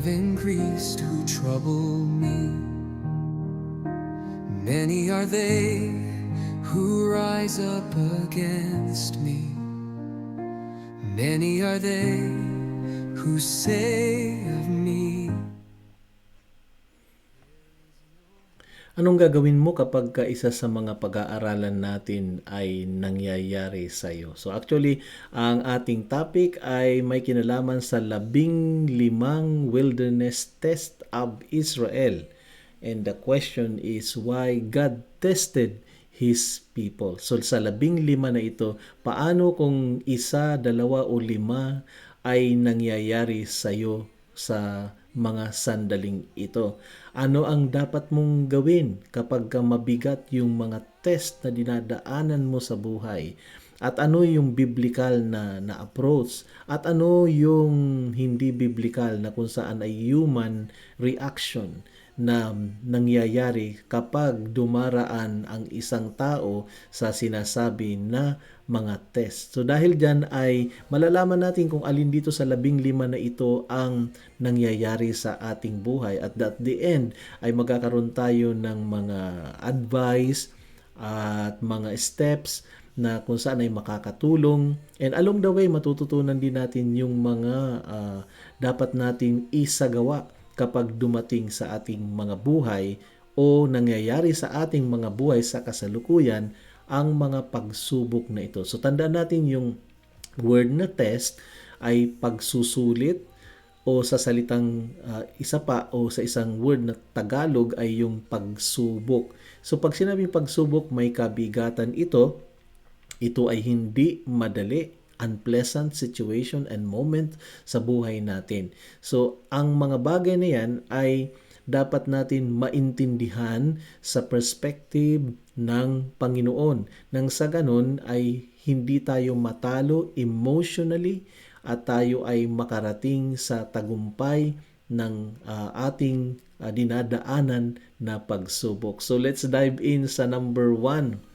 have increased who trouble me. Many are they who rise up against me. Many are they who say of me. Anong gagawin mo kapag isa sa mga pag-aaralan natin ay nangyayari sa iyo? So actually, ang ating topic ay may kinalaman sa 15 wilderness test of Israel. And the question is why God tested His people. So sa 15 na ito, paano kung isa, dalawa o lima ay nangyayari sa iyo sa mga sandaling ito? Ano ang dapat mong gawin kapag mabigat yung mga test na dinadaanan mo sa buhay? At ano yung biblical na approach? At ano yung hindi biblical na kung saan ay human reaction na nangyayari kapag dumaraan ang isang tao sa sinasabi na mga test. So dahil dyan ay malalaman natin kung alin dito sa 15 na ito ang nangyayari sa ating buhay. At at the end ay magkakaroon tayo ng mga advice at mga steps na kung saan ay makakatulong. And along the way, matututunan din natin yung mga dapat nating isagawa kapag dumating sa ating mga buhay o nangyayari sa ating mga buhay sa kasalukuyan ang mga pagsubok na ito. So tandaan natin yung word na test ay pagsusulit o sa salitang isa pa o sa isang word na Tagalog ay yung pagsubok. So pag sinabing pagsubok, may kabigatan ito. Ito ay hindi madali, unpleasant situation and moment sa buhay natin. So, ang mga bagay na yan ay dapat natin maintindihan sa perspective ng Panginoon. Nang sa ganun ay hindi tayo matalo emotionally at tayo ay makarating sa tagumpay ng ating dinadaanan na pagsubok. So, let's dive in sa number 1.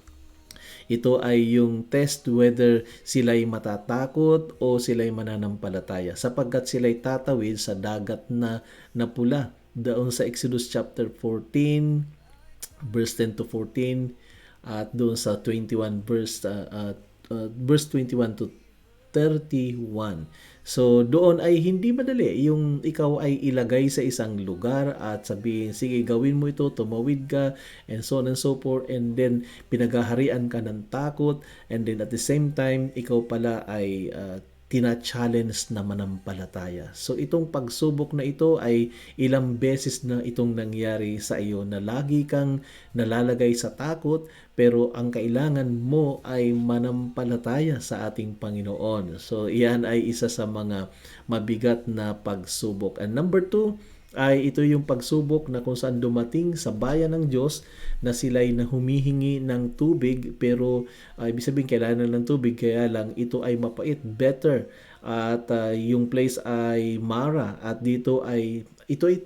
Ito ay yung test whether sila'y matatakot o sila'y mananampalataya sapagkat sila'y tatawid sa dagat na pula. Doon sa Exodus chapter 14 verse 10 to 14 at doon sa 21 verse 21 to 31. So doon ay hindi madali yung ikaw ay ilagay sa isang lugar at sabihin, sige gawin mo ito, tumawid ka and so on and so forth, and then pinagaharian ka ng takot, and then at the same time ikaw pala ay tina-challenge na manampalataya. So itong pagsubok na ito ay ilang beses na itong nangyari sa iyo na lagi kang nalalagay sa takot, pero ang kailangan mo ay manampalataya sa ating Panginoon. So iyan ay isa sa mga mabigat na pagsubok. And number 2 ay ito yung pagsubok na kung saan dumating sa bayan ng Diyos na sila'y na humihingi ng tubig, pero ibig sabihin kailangan ng tubig, kaya lang ito ay mapait, better, at yung place ay Mara, at ito ay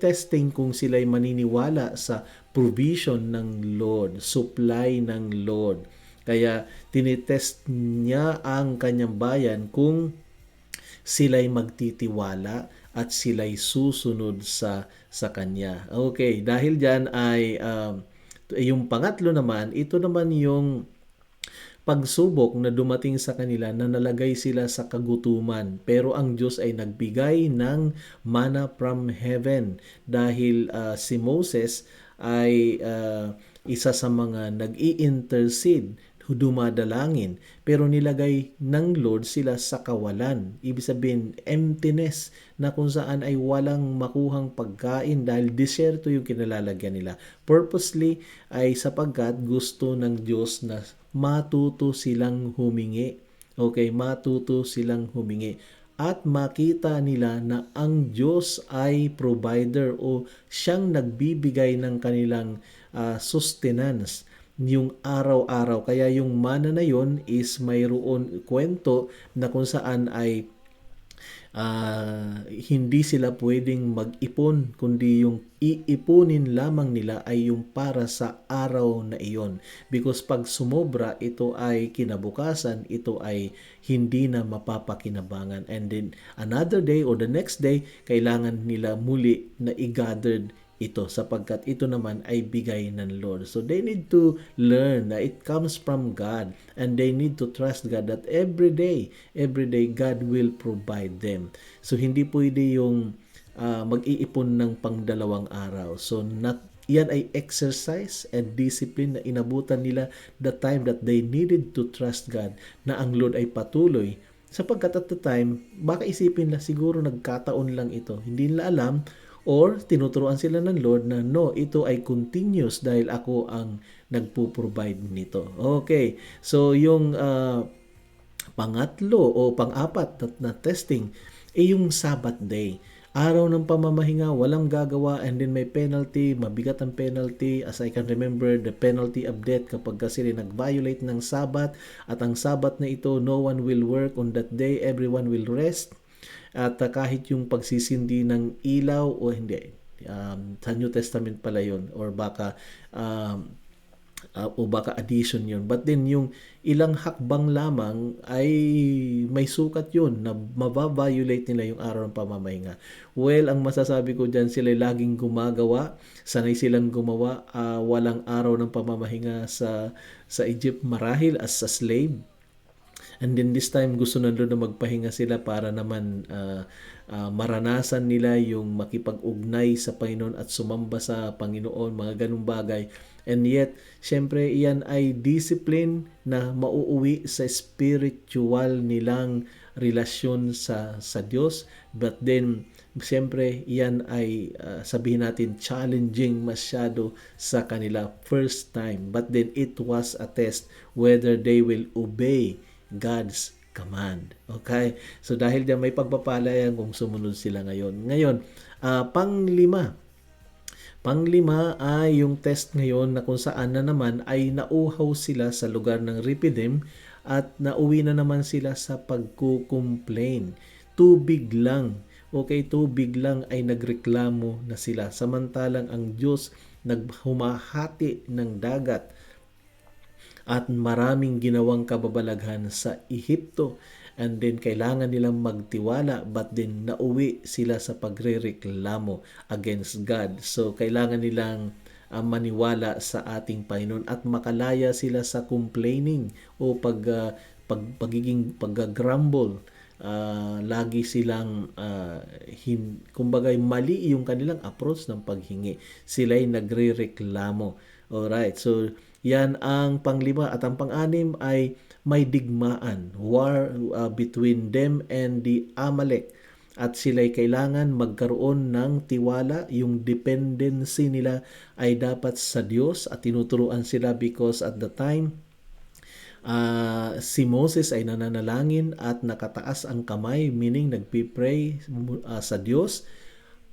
testing kung sila'y maniniwala sa provision ng Lord, supply ng Lord. Kaya tinitest niya ang kanyang bayan kung sila'y magtitiwala at sila'y susunod sa kanya. Okay, dahil diyan ay yung pangatlo naman, ito naman yung pagsubok na dumating sa kanila na nalagay sila sa kagutuman, pero ang Diyos ay nagbigay ng manna from heaven dahil si Moses ay isa sa mga nag-i-intercede, dumadalangin, pero nilagay ng Lord sila sa kawalan. Ibig sabihin, emptiness, na kung saan ay walang makuhang pagkain dahil disyerto yung kinalalagyan nila. Purposely ay sapagkat gusto ng Diyos na matuto silang humingi. Okay, matuto silang humingi. At makita nila na ang Diyos ay provider o siyang nagbibigay ng kanilang sustenance yung araw-araw. Kaya yung mana na yon is mayroon kwento na kung saan ay Hindi sila pwedeng mag-ipon, kundi yung iipunin lamang nila ay yung para sa araw na iyon. Because pag sumobra, ito ay kinabukasan, ito ay hindi na mapapakinabangan. And then another day or the next day, kailangan nila muli na i-gathered ito sapagkat ito naman ay bigay ng Lord. So they need to learn na it comes from God and they need to trust God that every day God will provide them. So hindi pwede yung mag-iipon ng pangdalawang araw. So yan ay exercise and discipline na inabutan nila the time that they needed to trust God na ang Lord ay patuloy. Sapagkat at the time, baka isipin na siguro nagkataon lang ito. Hindi nila alam or tinuturuan sila ng Lord na no, ito ay continuous dahil ako ang nagpo-provide nito. Okay, so yung pangatlo o pang-apat na testing ay yung Sabbath day. Araw ng pamamahinga, walang gagawa and then may penalty, mabigat ang penalty. As I can remember, the penalty of death kapag kasi nag-violate ng Sabbath at ang Sabbath na ito, no one will work on that day, everyone will rest. At kahit yung pagsisindi ng ilaw o hindi, sa New Testament pala yun or baka addition yun. But then yung ilang hakbang lamang ay may sukat yun na mababiolate nila yung araw ng pamamahinga. Well, ang masasabi ko dyan, sila laging gumagawa, sanay silang gumawa, walang araw ng pamamahinga sa Egypt marahil as a slave. And then this time gusto na doon na magpahinga sila para naman maranasan nila yung makipag-ugnay sa Panginoon at sumamba sa Panginoon, mga ganung bagay. And yet, syempre, iyan ay discipline na mauuwi sa spiritual nilang relasyon sa Diyos. But then, syempre, iyan ay sabihin natin challenging masyado sa kanila first time. But then, it was a test whether they will obey God's command. Okay? So dahil diyan may pagpapala yan kung sumunod sila ngayon. Ngayon, panglima ay yung test ngayon na kung saan na naman ay nauhaw sila sa lugar ng Rephidim at nauwi na naman sila sa pagkukomplain. Tubig lang. Okay, tubig lang ay nagreklamo na sila. Samantalang ang Diyos naghumahati ng dagat at maraming ginawang kababalaghan sa Ehipto. And then kailangan nilang magtiwala but then nauwi sila sa pagrereklamo against God. So kailangan nilang maniwala sa ating Panginoon at makalaya sila sa complaining o pag-grumble. Lagi silang kumbaga mali yung kanilang approach ng paghingi. Sila'y nagrereklamo. Alright, so yan ang panglima. At ang pang-anim ay may digmaan, war between them and the Amalek. At sila'y kailangan magkaroon ng tiwala. Yung dependency nila ay dapat sa Diyos at tinuturuan sila because at the time, si Moses ay nananalangin at nakataas ang kamay, meaning nagpipray sa Diyos.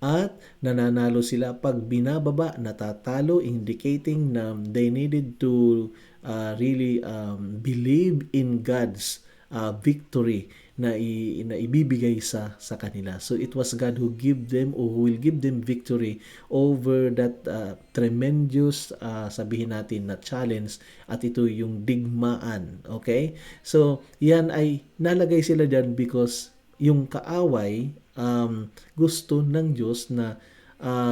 At nananalo sila pag binababa, natatalo, indicating na they needed to really believe in God's victory na ibibigay sa kanila. So it was God who give them or who will give them victory over that tremendous sabihin natin na challenge at ito yung digmaan. Okay? So yan ay nalagay sila dyan because yung kaaway gusto ng Diyos na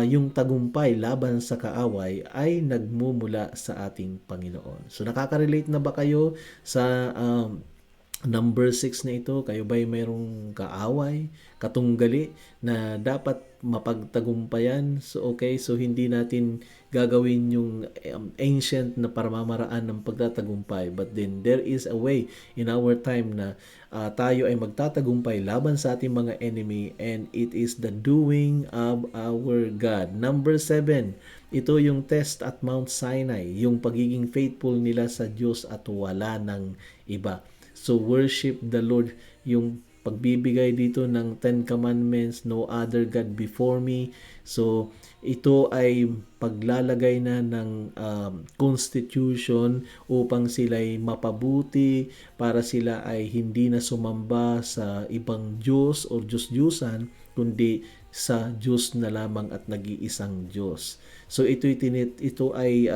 yung tagumpay laban sa kaaway ay nagmumula sa ating Panginoon. So nakaka-relate na ba kayo sa number 6 na ito? Kayo ba'y mayroong kaaway, katunggali na dapat mapagtagumpayan? So okay, so hindi natin gagawin yung ancient na pamamaraan ng pagtatagumpay. But then there is a way in our time na tayo ay magtatagumpay laban sa ating mga enemy and it is the doing of our God. Number 7, ito yung test at Mount Sinai, yung pagiging faithful nila sa Diyos at wala ng iba. So worship the Lord, yung pagbibigay dito ng Ten Commandments, no other God before me. So ito ay paglalagay na ng constitution upang sila'y mapabuti, para sila ay hindi na sumamba sa ibang Diyos o Diyos-Diyusan, kundi sa Diyos na lamang at nag-iisang Diyos. So ito ay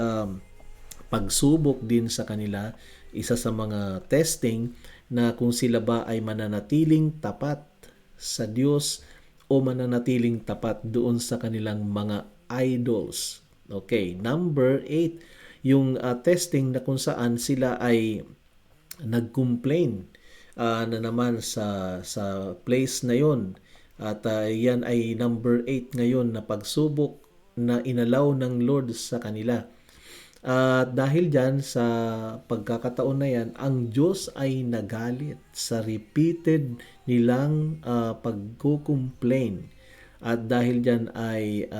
pagsubok din sa kanila, isa sa mga testing na kung sila ba ay mananatiling tapat sa Diyos o mananatiling tapat doon sa kanilang mga idols. Okay, number 8, yung testing na kung saan sila ay nag-complain na naman sa place na yon. At yan ay number 8 ngayon na pagsubok na inalaw ng Lord sa kanila. At dahil dyan sa pagkakataon na yan, ang Diyos ay nagalit sa repeated nilang pagko-complain. At dahil dyan ay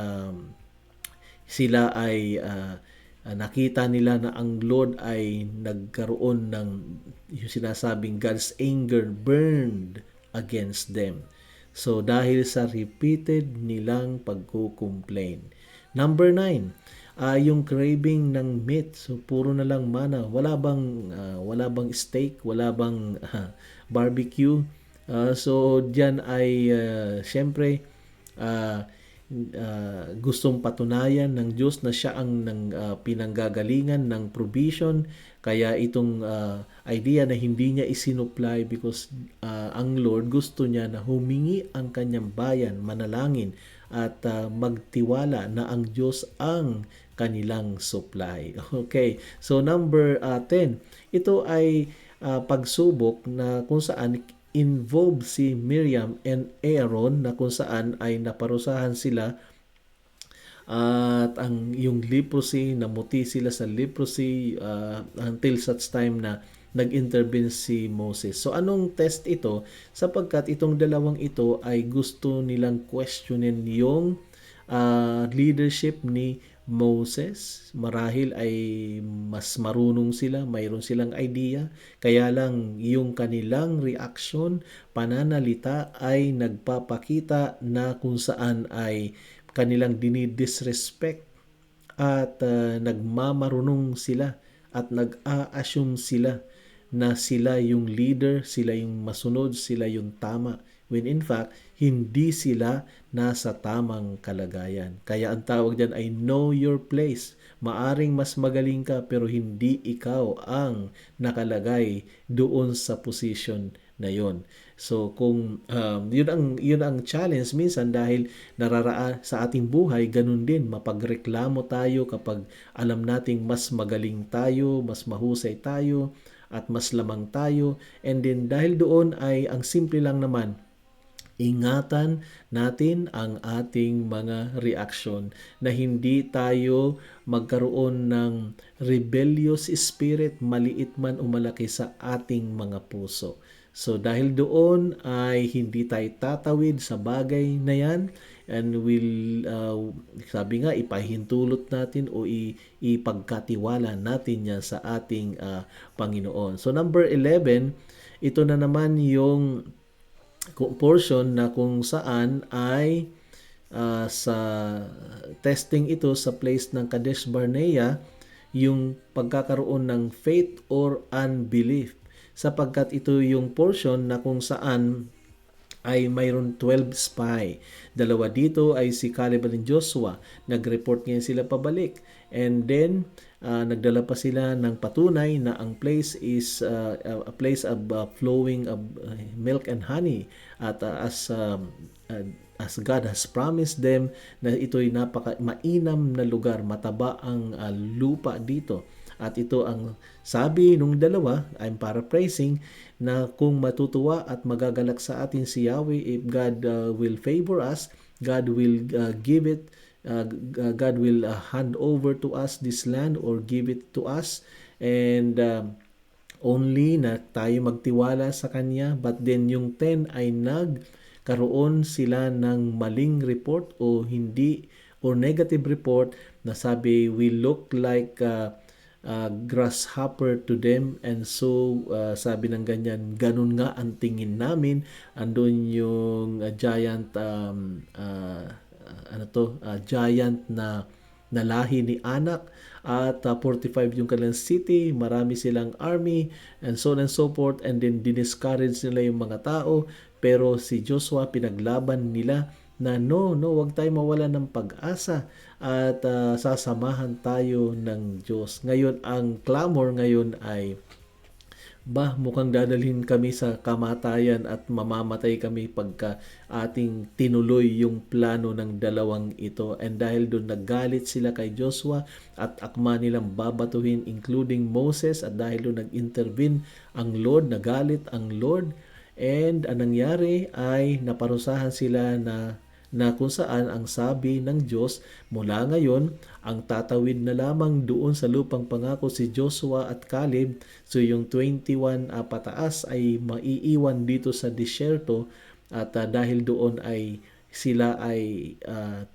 sila ay nakita nila na ang Lord ay nagkaroon ng yung sinasabing God's anger burned against them. So dahil sa repeated nilang pagko-complain. Number 9, yung craving ng meat. So puro na lang mana. Wala bang steak, wala bang barbecue. So diyan ay syempre gustong patunayan ng Diyos na siya ang pinanggagalingan ng provision. Kaya itong idea na hindi niya isinupply because ang Lord gusto niya na humingi ang kanyang bayan, manalangin at magtiwala na ang Diyos ang kanilang supply. Okay, so number 10, ito ay pagsubok na kung saan involved si Miriam and Aaron, na kung saan ay naparusahan sila at yung leprosy, namuti sila sa leprosy until such time na nag-intervene si Moses. So anong test ito? Sapagkat itong dalawang ito ay gusto nilang questionin yung leadership ni Moses. Marahil ay mas marunong sila, mayroon silang idea, kaya lang yung kanilang reaction, pananalita ay nagpapakita na kung saan ay kanilang dinidisrespect at nagmamarunong sila at nag-a-assume sila na sila yung leader, sila yung masunod, sila yung tama. When in fact, hindi sila nasa tamang kalagayan. Kaya ang tawag dyan ay know your place. Maaring mas magaling ka pero hindi ikaw ang nakalagay doon sa position na yon. So kung yun ang challenge minsan, dahil nararaan sa ating buhay, ganun din, mapagreklamo tayo kapag alam nating mas magaling tayo, mas mahusay tayo, at mas lamang tayo. And then dahil doon ay ang simple lang naman, ingatan natin ang ating mga reaksyon na hindi tayo magkaroon ng rebellious spirit, maliit man o malaki, sa ating mga puso. So dahil doon ay hindi tayo tatawid sa bagay na yan, and sabi nga, ipahintulot natin o ipagkatiwala natin yan sa ating Panginoon. So number 11, ito na naman yung portion na kung saan ay sa testing ito sa place ng Kadesh Barnea, yung pagkakaroon ng faith or unbelief. Sapagkat ito yung portion na kung saan ay mayroon 12 spy. Dalawa dito ay si Caleb and Joshua. Nag-report ngayon sila pabalik. And then, nagdala pa sila ng patunay na ang place is a place of flowing of milk and honey. At as God has promised them na ito'y mainam na lugar, mataba ang lupa dito. At ito ang sabi nung dalawa, I'm paraphrasing, na kung matutuwa at magagalak sa atin si Yahweh, if God will favor us, God will give it, God will hand over to us this land or give it to us, and only na tayo magtiwala sa Kanya. But then yung 10 ay nagkaroon sila ng maling report o hindi, or negative report, na sabi, we look like grasshopper to them, and so sabi ng ganyan, ganun nga ang tingin namin. Andun yung giant giant na lahi ni Anak, at 45 yung kanilang city, marami silang army, and so on and so forth, and then diniscourage nila yung mga tao, pero si Joshua pinaglaban nila na no, wag tayo mawala ng pag-asa, at sasamahan tayo ng Diyos. Ngayon, ang clamor ngayon ay, mukhang dadalhin kami sa kamatayan at mamamatay kami pagka ating tinuloy yung plano ng dalawang ito. And dahil doon naggalit sila kay Joshua at akma nilang babatuhin, including Moses, at dahil doon nag-intervene ang Lord, nagalit ang Lord, and ang nangyari ay naparusahan sila na kung saan ang sabi ng Diyos, mula ngayon, ang tatawid na lamang doon sa lupang pangako si Joshua at Caleb. So yung 21 pataas ay maiiwan dito sa disyerto, at dahil doon ay sila ay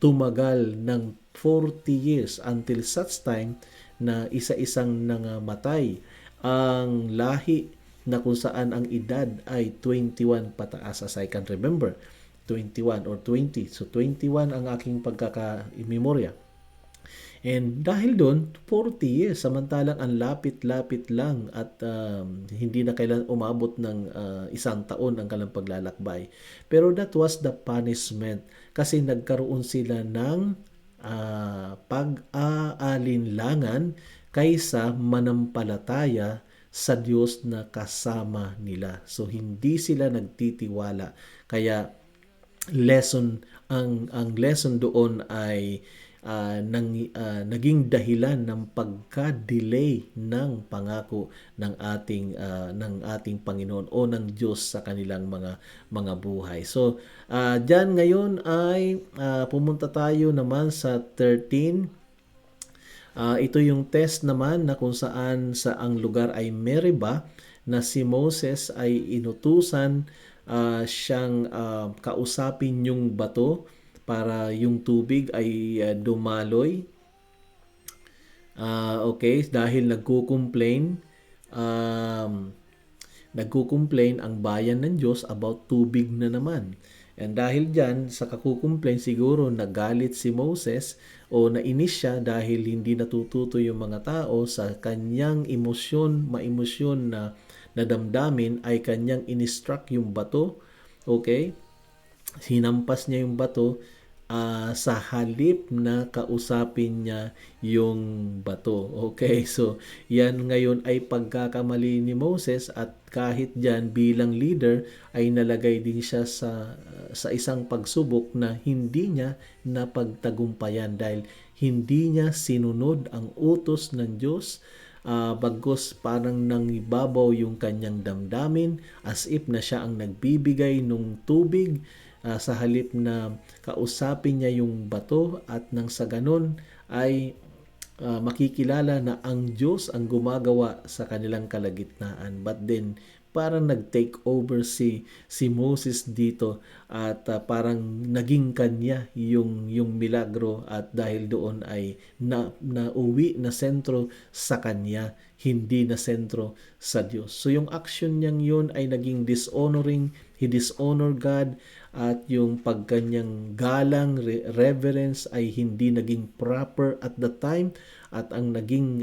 tumagal ng 40 years until such time na isa-isang nangamatay ang lahi na kung saan ang edad ay 21 pataas, as I can remember. 21 or 20. So 21 ang aking pagkaka-memorya. And dahil doon, 40 years, samantalang ang lapit-lapit lang, at hindi na kailan umabot ng isang taon ang kanilang paglalakbay. Pero that was the punishment, kasi nagkaroon sila ng pag-aalinlangan kaysa manampalataya sa Diyos na kasama nila. So hindi sila nagtitiwala. Kaya ang lesson doon ay naging dahilan ng pagka-delay ng pangako ng ating Panginoon o ng Diyos sa kanilang mga buhay. So diyan ngayon ay pumunta tayo naman sa 13. Ito yung test naman na kung saan ang lugar ay Meribah, na si Moses ay inutusan siyang kausapin yung bato para yung tubig ay dumaloy. Okay, dahil nagko-complain ang bayan ng Diyos about tubig na naman. And dahil dyan, sa kakukomplain, siguro nagalit si Moses o nainis siya dahil hindi natututo yung mga tao sa kanyang maemosyon na damdamin, ay kanyang instruct yung bato. Okay? Hinampas niya yung bato sa halip na kausapin niya yung bato. Okay? So, yan ngayon ay pagkakamali ni Moses, at kahit dyan bilang leader ay nalagay din siya sa isang pagsubok na hindi niya napagtagumpayan dahil hindi niya sinunod ang utos ng Diyos. Bagkus parang nangibabaw yung kanyang damdamin, as if na siya ang nagbibigay ng tubig, sa halip na kausapin niya yung bato, at nang sa ganun ay makikilala na ang Diyos ang gumagawa sa kanilang kalagitnaan. But then parang nag-take over si Moses dito, at parang naging kanya yung milagro, at dahil doon ay nauwi na sentro sa kanya, hindi na sentro sa Diyos. So yung action niyang yun ay naging dishonoring. He dishonored God, at yung pagkanyang galang, reverence ay hindi naging proper at the time, at ang naging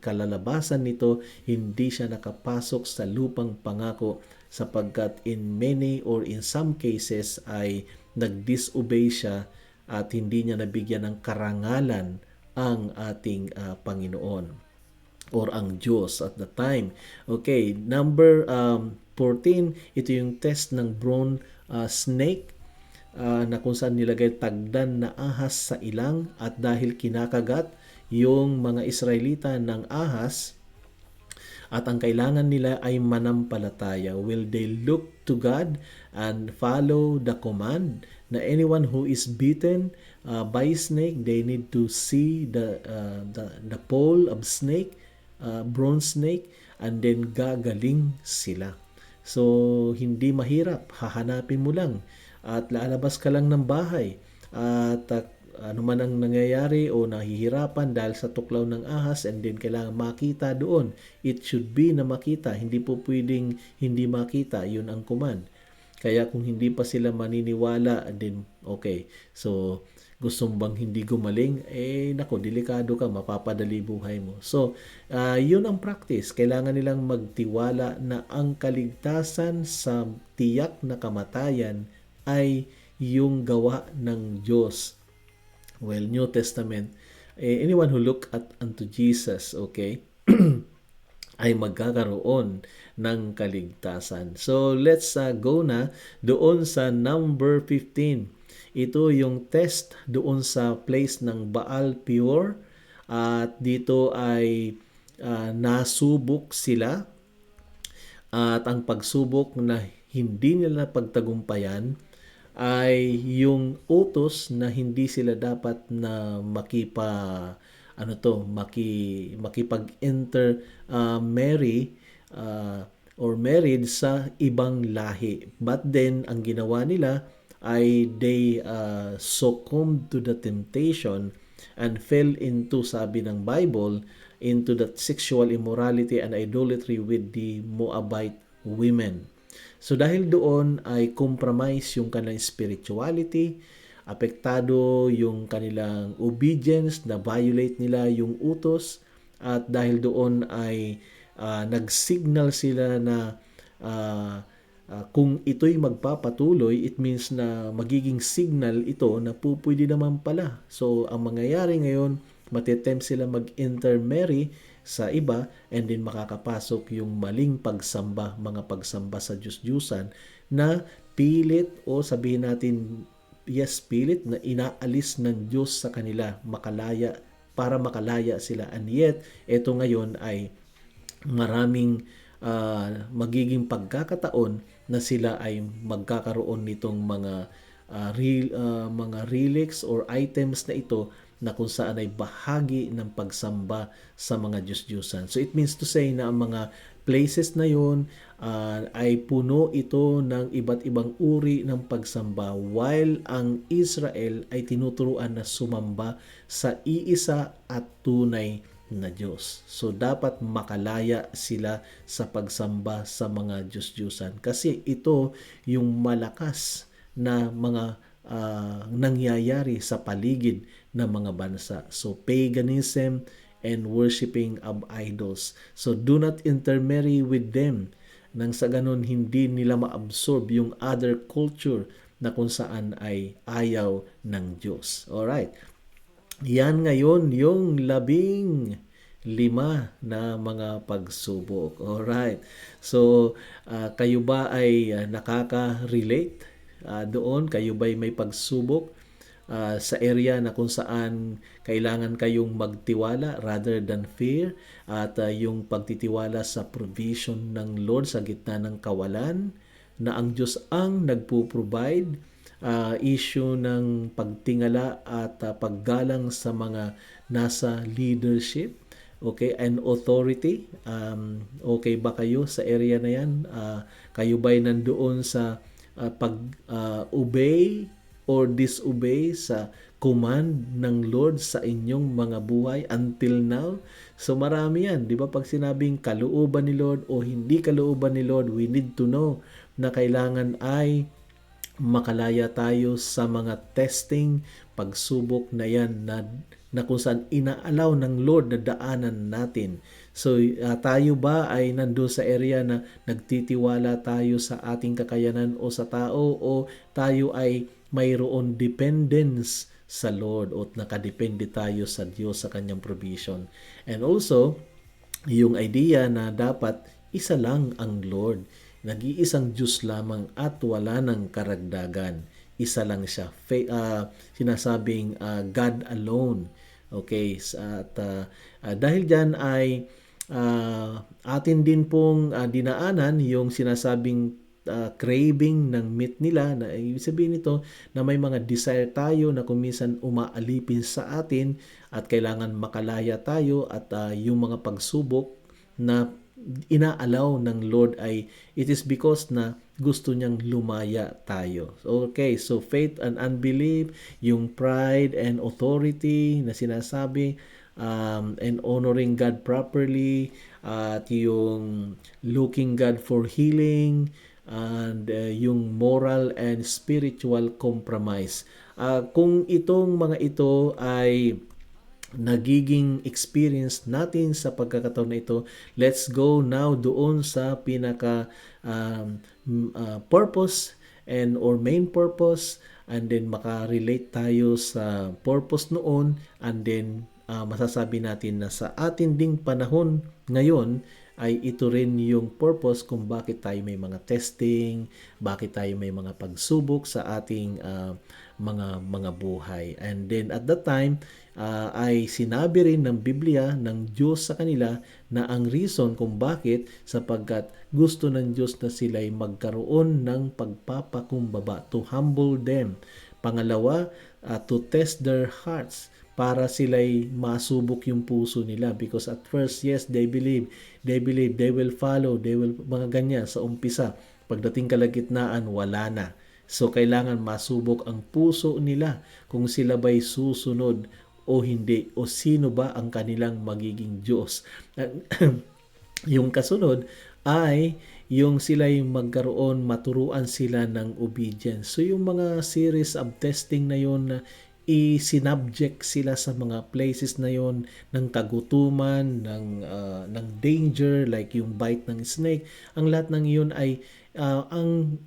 kalalabasan nito, hindi siya nakapasok sa lupang pangako, sapagkat in many or in some cases ay nag-disobey siya, at hindi niya nabigyan ng karangalan ang ating Panginoon or ang Diyos at the time. Okay, number 14, ito yung test ng bronze snake, na kung saan nilagay tagdan na ahas sa ilang, at dahil kinakagat yung mga Israelita ng ahas, at ang kailangan nila ay manampalataya, will they look to God and follow the command na anyone who is bitten by snake, they need to see the pole of snake, bronze snake, and then gagaling sila. So hindi mahirap, hahanapin mo lang at lalabas ka lang ng bahay, at ano man ang nangyayari o nahihirapan dahil sa tuklaw ng ahas, and then kailangan makita doon. It should be na makita. Hindi po pwedeng hindi makita. Yun ang command. Kaya kung hindi pa sila maniniwala, then okay. So, gusto bang hindi gumaling? Nako, delikado ka, mapapadali buhay mo. So, yun ang practice. Kailangan nilang magtiwala na ang kaligtasan sa tiyak na kamatayan ay yung gawa ng Diyos. Well, New Testament, anyone who look at unto Jesus, okay, ay magkakaroon ng kaligtasan. So, let's go na doon sa number 15. Ito yung test doon sa place ng Baal Peor. At dito ay nasubok sila. At ang pagsubok na hindi nila pagtagumpayan ay yung utos na hindi sila dapat na makipag-enter marry or married sa ibang lahi. But then ang ginawa nila ay they succumbed to the temptation and fell into, sabi ng Bible, into that sexual immorality and idolatry with the Moabite women. So dahil doon ay compromise yung kanilang spirituality, apektado yung kanilang obedience, na violate nila yung utos, at dahil doon ay nag-signal sila na kung ito'y magpapatuloy, it means na magiging signal ito na pwede naman pala. So ang mangyayari ngayon, matetempt sila mag-intermarry sa iba, and then makakapasok yung maling pagsamba, mga pagsamba sa Diyos-Diyusan na pilit, o sabihin natin, yes, pilit na inaalis ng Diyos sa kanila, para makalaya sila. And yet, ito ngayon ay maraming magiging pagkakataon na sila ay magkakaroon nitong mga relics or items na ito na kung saan ay bahagi ng pagsamba sa mga Diyos-Diyusan. So it means to say na ang mga places na yon ay puno ito ng iba't ibang uri ng pagsamba, while ang Israel ay tinuturuan na sumamba sa iisa at tunay na Diyos. So dapat makalaya sila sa pagsamba sa mga Diyos-Diyusan, kasi ito yung malakas na mga nangyayari sa paligid ng mga bansa. So paganism and worshiping of idols. So do not intermarry with them, nang sa ganun hindi nila ma-absorb yung other culture na kung saan ay ayaw ng Diyos. Alright. Yan ngayon yung 15 na mga pagsubok. Alright. So, kayo ba ay nakaka-relate doon? Kayo ba ay may pagsubok sa area na kung saan kailangan kayong magtiwala rather than fear, at yung pagtitiwala sa provision ng Lord sa gitna ng kawalan, na ang Diyos ang nagpo-provide, issue ng pagtingala at paggalang sa mga nasa leadership, okay, and authority. Okay ba kayo sa area na yan? Kayo ba'y nandoon sa pag-obey or disobey sa command ng Lord sa inyong mga buhay until now? So marami yan, di ba? Pag sinabing kalooban ni Lord o hindi kalooban ni Lord, we need to know na kailangan ay makalaya tayo sa mga testing, pagsubok na yan na kung saan inaalaw ng Lord na daanan natin. So tayo ba ay nandoon sa area na nagtitiwala tayo sa ating kakayanan o sa tao, o tayo ay mayroon dependence sa Lord o nakadepende tayo sa Diyos sa kanyang provision? And also, yung idea na dapat isa lang ang Lord. Nag-iisang Diyos lamang at wala ng karagdagan. Isa lang siya. Sinasabing God alone. Okay? At dahil dyan ay atin din pong dinaanan yung sinasabing craving ng meat nila, na ibig sabihin nito na may mga desire tayo na kuminsan umaalipin sa atin at kailangan makalaya tayo, at yung mga pagsubok na inaalaw ng Lord ay it is because na gusto niyang lumaya tayo. Okay, so faith and unbelief, yung pride and authority na sinasabi, and honoring God properly, at yung looking God for healing, and yung moral and spiritual compromise. Kung itong mga ito ay nagiging experience natin sa pagkakataon na ito, let's go now doon sa pinaka purpose and or main purpose, and then makarelate tayo sa purpose noon, and then masasabi natin na sa atin ding panahon ngayon ay ito rin yung purpose kung bakit tayo may mga testing, bakit tayo may mga pagsubok sa ating mga buhay. And then at that time, ay sinabi rin ng Biblia, ng Diyos sa kanila, na ang reason kung bakit, sapagkat gusto ng Diyos na sila'y magkaroon ng pagpapakumbaba, to humble them. Pangalawa, to test their hearts, para sila'y masubok yung puso nila, because at first, yes, they believe, they will follow, they will, mga ganyan sa umpisa. Pagdating kalagitnaan, wala na. So, kailangan masubok ang puso nila kung sila ba'y susunod o hindi, o sino ba ang kanilang magiging Diyos. Yung kasunod ay yung sila'y magkaroon, maturuan sila ng obedience. So, yung mga series of testing na yun, na i-sinubject sila sa mga places na yon ng kagutuman, ng danger, like yung bite ng snake. Ang lahat ng iyon ay ang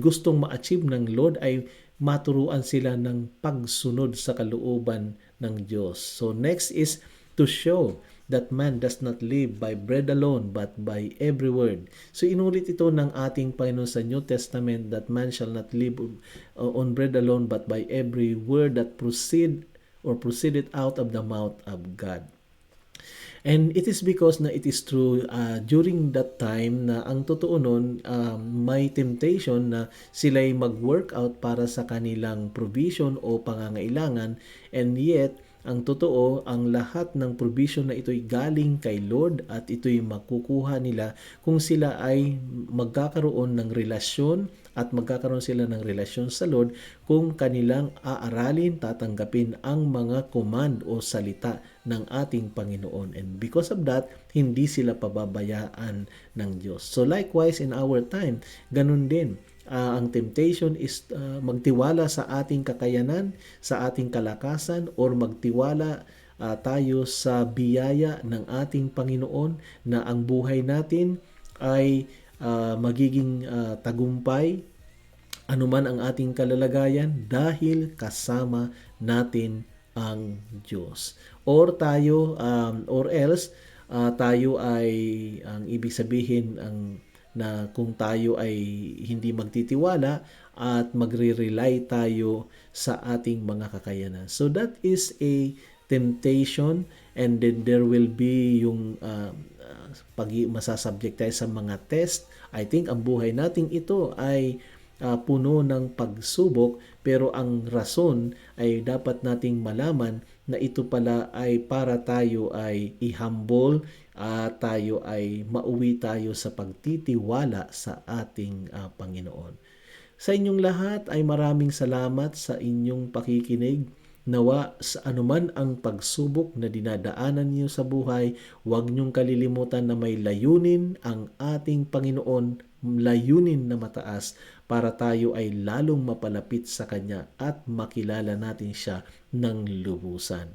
gustong ma-achieve ng Lord ay maturuan sila ng pagsunod sa kalooban ng Diyos. So next is to show that man does not live by bread alone but by every word. So inulit ito ng ating Panginoon sa New Testament, that man shall not live on bread alone but by every word that proceeded out of the mouth of God. And it is because na it is true during that time na ang totoo nun, may temptation na sila'y mag-workout para sa kanilang provision o pangangailangan, and yet ang totoo, ang lahat ng provision na ito'y galing kay Lord, at ito'y makukuha nila kung sila ay magkakaroon ng relasyon, at magkakaroon sila ng relasyon sa Lord kung kanilang aaralin, tatanggapin ang mga command o salita ng ating Panginoon. And because of that, hindi sila pababayaan ng Diyos. So likewise in our time, ganun din. Ang temptation is magtiwala sa ating kakayanan, sa ating kalakasan, or magtiwala tayo sa biyaya ng ating Panginoon na ang buhay natin ay magiging tagumpay anuman ang ating kalalagayan dahil kasama natin ang Diyos. Or tayo, or else, tayo ay, ang ibig sabihin, na kung tayo ay hindi magtitiwala at magre-rely tayo sa ating mga kakayanan. So that is a temptation, and then there will be yung pag masasubject tayo sa mga test. I think ang buhay nating ito ay puno ng pagsubok, pero ang rason ay dapat nating malaman na ito pala ay para tayo ay i-humble, tayo ay mauwi tayo sa pagtitiwala sa ating Panginoon. Sa inyong lahat ay maraming salamat sa inyong pakikinig. Nawa sa anuman ang pagsubok na dinadaanan niyo sa buhay, huwag niyong kalilimutan na may layunin ang ating Panginoon, layunin na mataas, para tayo ay lalong mapalapit sa Kanya at makilala natin Siya ng lubusan.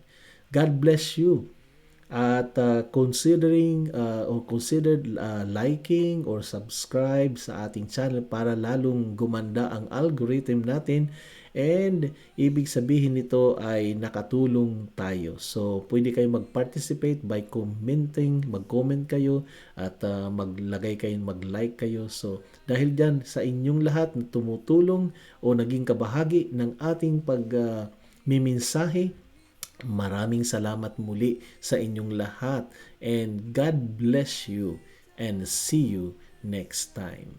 God bless you. At consider liking or subscribe sa ating channel para lalong gumanda ang algorithm natin, and ibig sabihin nito ay nakatulong tayo. So pwede kayo mag-participate by commenting, mag-comment kayo, at mag-like kayo. So dahil dyan sa inyong lahat na tumutulong o naging kabahagi ng ating pagmimensahe, maraming salamat muli sa inyong lahat, and God bless you, and see you next time.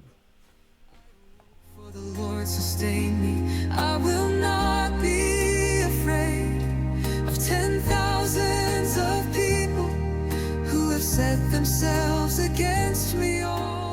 For the Lord sustain me, I will not be afraid of 10,000s of people who have set themselves against me all